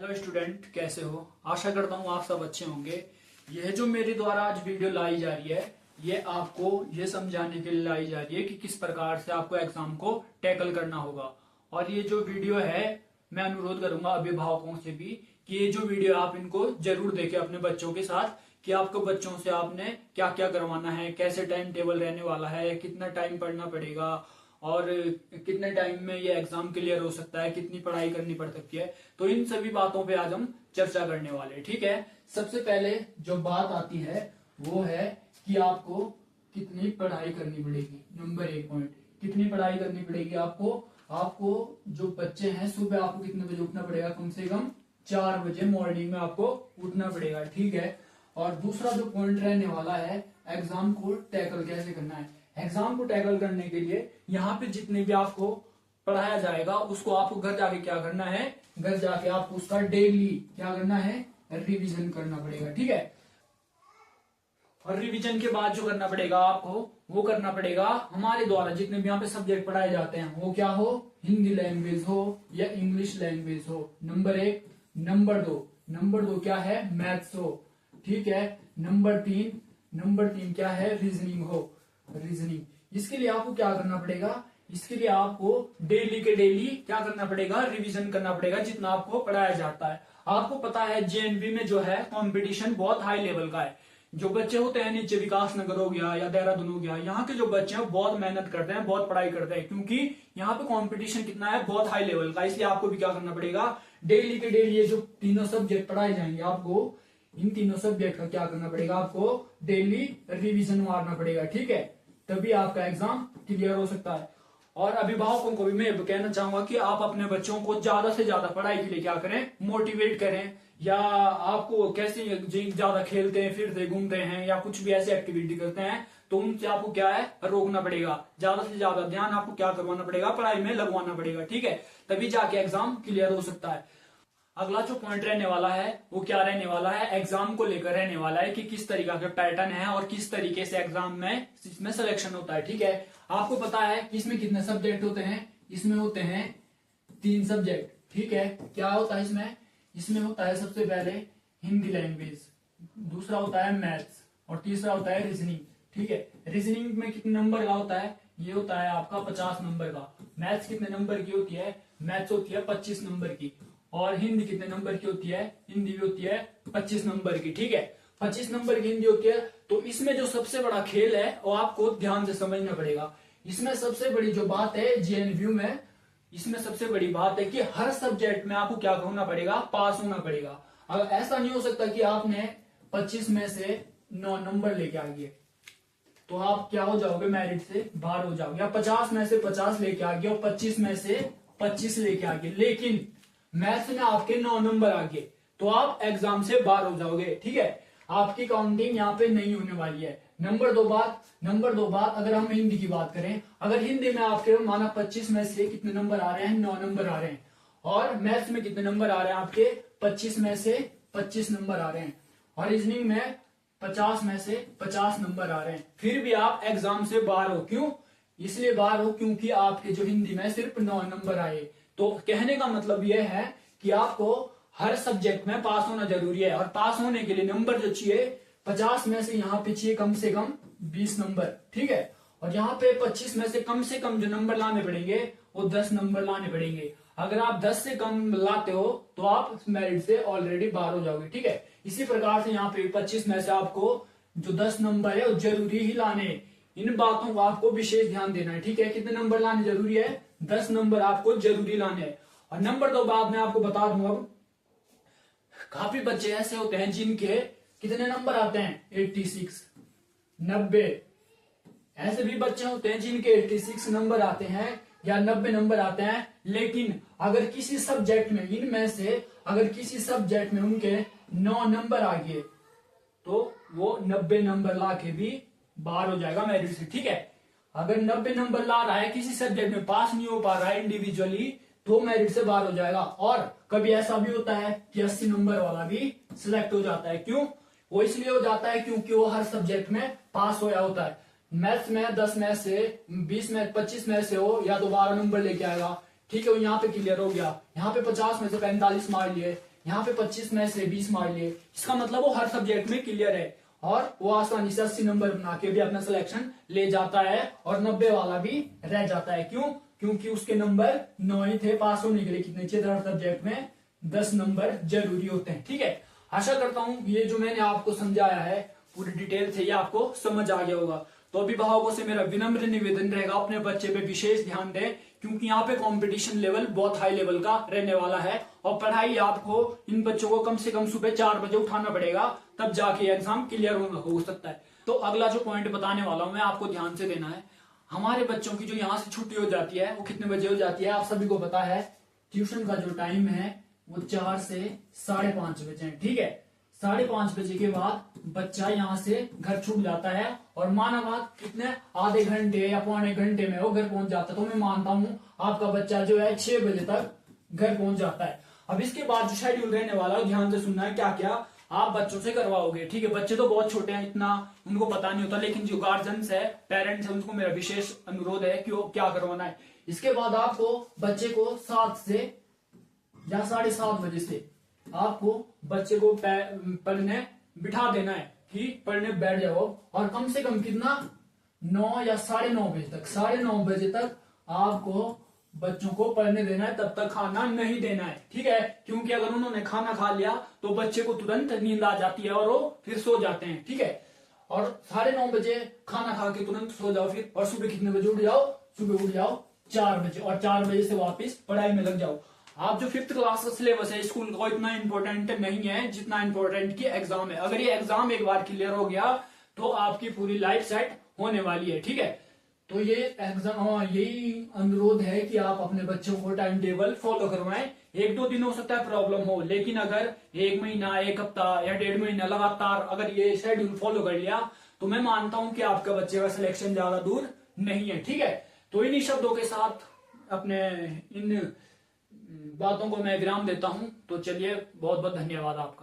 Hello student, कैसे हो? आशा करता हूँ आप सब अच्छे होंगे। यह जो मेरे द्वारा आज वीडियो लाई जा रही है, ये आपको ये समझाने के लिए लाई जा रही है कि किस प्रकार से आपको एग्जाम को टैकल करना होगा। और ये जो वीडियो है, मैं अनुरोध करूंगा अभिभावकों से भी कि ये जो वीडियो आप इनको जरूर देखें अपने बच्चों के साथ, कि आपको बच्चों से आपने क्या क्या करवाना है, कैसे टाइम टेबल रहने वाला है, कितना टाइम पढ़ना पड़ेगा और कितने टाइम में ये एग्जाम क्लियर हो सकता है, कितनी पढ़ाई करनी पड़ सकती है। तो इन सभी बातों पे आज हम चर्चा करने वाले हैं। ठीक है, सबसे पहले जो बात आती है वो है कि आपको कितनी पढ़ाई करनी पड़ेगी। नंबर 1 पॉइंट, कितनी पढ़ाई करनी पड़ेगी आपको। आपको जो बच्चे हैं, सुबह आपको कितने बजे उठना पड़ेगा? कम से कम 4 बजे मॉर्निंग में आपको उठना पड़ेगा। ठीक है, और दूसरा जो पॉइंट रहने वाला है, एग्जाम को टैकल कैसे करना है। एग्जाम को टैकल करने के लिए यहाँ पे जितने भी आपको पढ़ाया जाएगा उसको आपको घर जाके क्या करना है, घर जाके आपको उसका डेली क्या करना है, रिवीजन करना पड़ेगा। ठीक है, और रिवीजन के बाद जो करना पड़ेगा आपको, वो करना पड़ेगा हमारे द्वारा जितने भी यहाँ पे सब्जेक्ट पढ़ाए जाते हैं, वो क्या हो, हिंदी लैंग्वेज हो या इंग्लिश लैंग्वेज हो। नंबर 1। नंबर दो क्या है, मैथ्स हो। ठीक है, नंबर तीन क्या है, रीजनिंग हो। इसके लिए आपको क्या करना पड़ेगा, इसके लिए आपको डेली के डेली क्या करना पड़ेगा, रिवीजन करना पड़ेगा जितना आपको पढ़ाया जाता है। आपको पता है जेएनवी में जो है कंपटीशन बहुत हाई लेवल का है। जो बच्चे होते हैं नीचे, विकास नगर हो गया या देहरादून हो गया, यहाँ के जो बच्चे हैं बहुत मेहनत करते हैं, बहुत पढ़ाई करते हैं, क्योंकि यहाँ पे कंपटीशन कितना है, बहुत हाई लेवल का। इसलिए आपको भी क्या करना पड़ेगा, डेली के डेली ये जो तीनों सब्जेक्ट पढ़ाए जाएंगे आपको, इन तीनों सब्जेक्ट का क्या करना पड़ेगा, आपको डेली रिवीजन मारना पड़ेगा। ठीक है, तभी आपका एग्जाम क्लियर हो सकता है। और अभिभावकों को भी मैं कहना चाहूंगा कि आप अपने बच्चों को ज्यादा से ज्यादा पढ़ाई के लिए क्या करें, मोटिवेट करें। या आपको कैसे ज्यादा खेलते हैं, फिरते घूमते हैं या कुछ भी ऐसी एक्टिविटी करते हैं, तो उनसे आपको क्या है, रोकना पड़ेगा। ज्यादा से ज्यादा ध्यान आपको क्या करवाना पड़ेगा, पढ़ाई में लगवाना पड़ेगा। ठीक है, तभी जाके एग्जाम क्लियर हो सकता है। अगला जो पॉइंट रहने वाला है वो क्या रहने वाला है, एग्जाम को लेकर रहने वाला है कि किस तरीका का पैटर्न है और किस तरीके से एग्जाम में इसमें सिलेक्शन होता है। ठीक है, आपको पता है कि इसमें कितने सब्जेक्ट होते हैं, इसमें होते हैं 3 सब्जेक्ट। ठीक है, क्या होता है इसमें होता है सबसे पहले हिंदी लैंग्वेज, दूसरा होता है मैथ्स और तीसरा होता है रीजनिंग। ठीक है, रीजनिंग में कितने नंबर का होता है, ये होता है आपका 50 नंबर का। मैथ्स कितने नंबर की होती है, मैथ्स होती है 25 नंबर की। और हिंदी कितने नंबर की होती है, हिंदी भी होती है 25 नंबर की। ठीक है, 25 नंबर की हिंदी होती है। तो इसमें जो सबसे बड़ा खेल है वो आपको ध्यान से समझना पड़ेगा। इसमें सबसे बड़ी जो बात है जेएनयू में, इसमें सबसे बड़ी बात है कि हर सब्जेक्ट में आपको क्या होना पड़ेगा, पास होना पड़ेगा। अब ऐसा नहीं हो सकता कि आपने 25 में से 9 नंबर लेके आ गए तो आप क्या हो जाओगे, मेरिट से बाहर हो जाओगे। या 50 में से 50 लेके आ गए और 25 में से 25 लेके आ गए, लेकिन मैथ्स में आपके 9 नंबर आ गए तो आप एग्जाम से बाहर हो जाओगे। ठीक है, आपकी काउंटिंग यहाँ पे नहीं होने वाली है। नंबर दो बात, अगर हम हिंदी की बात करें, अगर हिंदी में आपके माना 25 में से कितने नंबर आ रहे हैं, 9 नंबर आ रहे हैं, और मैथ्स में कितने नंबर आ रहे हैं आपके, 25 में से 25 नंबर आ रहे हैं, और रीजनिंग में 50 में से 50 नंबर आ रहे हैं, फिर भी आप एग्जाम से बाहर हो। क्यों? इसलिए बाहर हो क्योंकि आपके जो हिंदी में सिर्फ 9 नंबर आए। तो कहने का मतलब यह है कि आपको हर सब्जेक्ट में पास होना जरूरी है, और पास होने के लिए नंबर जो चाहिए 50 में से यहाँ पे चाहिए कम से कम 20 नंबर। ठीक है, और यहाँ पे 25 में से कम जो नंबर लाने पड़ेंगे वो 10 नंबर लाने पड़ेंगे। अगर आप 10 से कम लाते हो तो आप मेरिट से ऑलरेडी बाहर हो जाओगे। ठीक है, इसी प्रकार से यहाँ पे 25 में से आपको जो 10 नंबर है वो जरूरी ही लाने। इन बातों को आपको विशेष ध्यान देना है। ठीक है, कितने नंबर लाने जरूरी है, 10 नंबर आपको जरूरी लाने हैं। और नंबर 2 बात मैं आपको बता दूं, अब काफी बच्चे ऐसे होते हैं जिनके कितने नंबर आते हैं, 86, 90। ऐसे भी बच्चे होते हैं जिनके 86 नंबर आते हैं या 90 नंबर आते हैं, लेकिन अगर किसी सब्जेक्ट में, इनमें से अगर किसी सब्जेक्ट में उनके 9 नंबर आ गए तो वो 90 नंबर ला के भी बाहर हो जाएगा मेरिट से। ठीक है, अगर 90 नंबर ला रहा है, किसी सब्जेक्ट में पास नहीं हो पा रहा है इंडिविजुअली, तो मेरिट से बाहर हो जाएगा। और कभी ऐसा भी होता है कि 80 नंबर वाला भी सिलेक्ट हो जाता है। क्यों? वो इसलिए हो जाता है क्योंकि वो हर सब्जेक्ट में पास होया होता है। मैथ्स में 10 में से 20 में 25 में से हो या तो 12 नंबर लेके आएगा। ठीक है, वो यहाँ पे क्लियर हो गया। यहाँ पे 50 में से 45 मार लिए, यहाँ पे 25 में से 20 मार लिए, इसका मतलब वो हर सब्जेक्ट में क्लियर है और वो आसानी से 80 नंबर बना के भी अपना सिलेक्शन ले जाता है और 90 वाला भी रह जाता है। क्यों? क्योंकि उसके नंबर 9 ही थे। पास होने के लिए कितने चाहिए? हर सब्जेक्ट में 10 नंबर जरूरी होते हैं। ठीक है, आशा करता हूं ये जो मैंने आपको समझाया है पूरी डिटेल से ये आपको समझ आ गया होगा। तो अभिभावकों से मेरा विनम्र निवेदन रहेगा, अपने बच्चे पे विशेष ध्यान दें, क्योंकि यहाँ पे कंपटीशन लेवल बहुत हाई लेवल का रहने वाला है और पढ़ाई आपको इन बच्चों को कम से कम सुबह 4 बजे उठाना पड़ेगा, तब जाके एग्जाम क्लियर हो सकता है। तो अगला जो पॉइंट बताने वाला हूं मैं, आपको ध्यान से देना है। हमारे बच्चों की जो यहाँ से छुट्टी हो जाती है वो कितने बजे हो जाती है? आप सभी को पता है, ट्यूशन का जो टाइम है वो 4 से 5:30 बजे है। ठीक है, 5:30 बजे के बाद बच्चा यहाँ से घर छूट जाता है और माना बात कितने आधे घंटे या पौने घंटे में वो घर पहुंच जाता है। तो मैं मानता हूँ आपका बच्चा जो है 6 बजे तक घर पहुंच जाता है। अब इसके बाद जो शेड्यूल रहने वाला है ध्यान से सुनना है, क्या क्या आप बच्चों से करवाओगे। ठीक है, बच्चे तो बहुत छोटे हैं, इतना उनको पता नहीं होता, लेकिन जो गार्जियंस है, पेरेंट्स है, उनको मेरा विशेष अनुरोध है कि वो क्या करवाना है। इसके बाद आपको बच्चे को 7 से या 7:30 बजे से आपको बच्चे को पढ़ने बिठा देना है कि पढ़ने बैठ जाओ, और कम से कम कितना 9 या 9:30 बजे तक, 9:30 बजे तक आपको बच्चों को पढ़ने देना है, तब तक खाना नहीं देना है। ठीक है, क्योंकि अगर उन्होंने खाना खा लिया तो बच्चे को तुरंत नींद आ जाती है और वो फिर सो जाते हैं। ठीक है, और 9:30 बजे खाना खा के तुरंत सो जाओ फिर, और सुबह कितने बजे उठ जाओ? सुबह उठ जाओ 4 बजे, और 4 बजे से वापस पढ़ाई में लग जाओ। आप जो 5th क्लास का सिलेबस है स्कूल का इतना इंपॉर्टेंट नहीं है जितना इंपॉर्टेंट की एग्जाम है। अगर ये एग्जाम एक बार क्लियर हो गया तो आपकी पूरी लाइफ सेट होने वाली है। ठीक है, तो ये एग्जाम, यही अनुरोध है कि आप अपने बच्चों को टाइम टेबल फॉलो करवाएं। 1-2 दिन हो सकता है प्रॉब्लम हो, लेकिन अगर 1 महीना, 1 हफ्ता या 1.5 महीना लगातार अगर ये शेड्यूल फॉलो कर लिया तो मैं मानता हूं कि आपका बच्चे का सिलेक्शन ज्यादा दूर नहीं है। ठीक है, तो इन्हीं शब्दों के साथ अपने इन बातों को मैं विराम देता हूं। तो चलिए, बहुत बहुत धन्यवाद आपका।